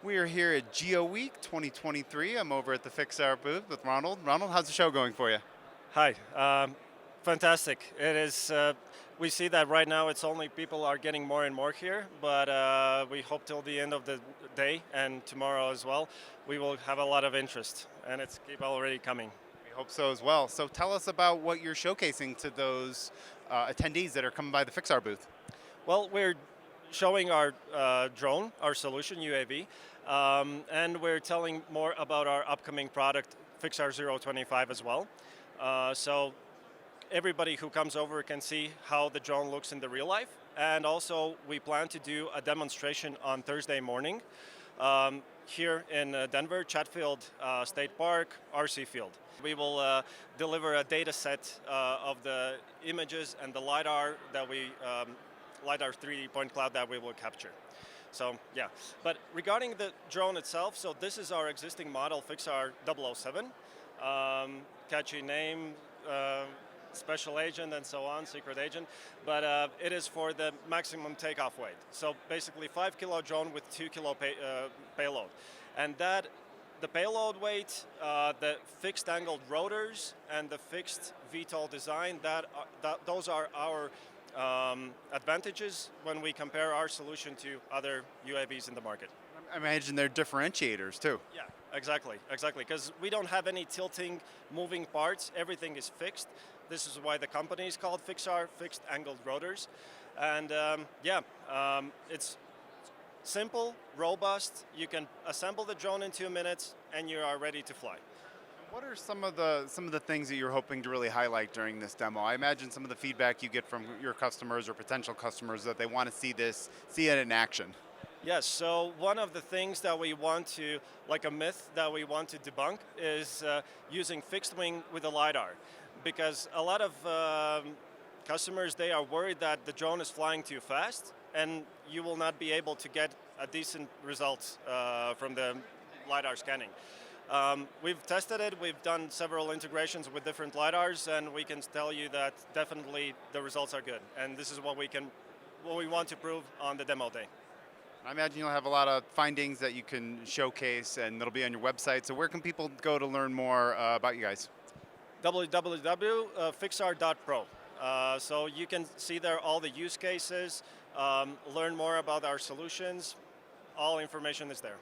We are here at Geo Week 2023. I'm over at the FIXAR booth with Ronald. Ronald, how's the show going for you? Hi, fantastic. It is. We see that right now. It's only people are getting more and more here, but we hope till the end of the day and tomorrow as well, we will have a lot of interest, and it's keep already coming. We hope so as well. So tell us about what you're showcasing to those attendees that are coming by the FIXAR booth. Well, we're showing our drone, our solution UAV, and we're telling more about our upcoming product, FIXAR 025 as well. So everybody who comes over can see how the drone looks in the real life. And also we plan to do a demonstration on Thursday morning here in Denver, Chatfield State Park, RC Field. We will deliver a data set of the images and the LiDAR that LiDAR 3D point cloud that we will capture. So yeah, but regarding the drone itself, so this is our existing model, FIXAR 007. Catchy name, special agent and so on, secret agent, but it is for the maximum takeoff weight. So basically 5 kilo drone with 2 kilo payload. And that, the payload weight, the fixed angled rotors and the fixed VTOL design, those are our advantages when we compare our solution to other UAVs in the market. I imagine they're differentiators too. Yeah, exactly, because we don't have any tilting, moving parts. Everything is fixed. This is why the company is called FIXAR, fixed angled rotors. And it's simple, robust. You can assemble the drone in 2 minutes and you are ready to fly. What are some of the things that you're hoping to really highlight during this demo? I imagine some of the feedback you get from your customers or potential customers that they want to see it in action. Yes, so one of the things that we want to, like a myth that we want to debunk is using fixed wing with a LiDAR. Because a lot of customers, they are worried that the drone is flying too fast and you will not be able to get a decent result from the LiDAR scanning. We've tested it, we've done several integrations with different LiDARs, and we can tell you that definitely the results are good. And this is what we want to prove on the demo day. I imagine you'll have a lot of findings that you can showcase and that'll be on your website. So where can people go to learn more about you guys? www.fixar.pro. So you can see there all the use cases, learn more about our solutions. All information is there.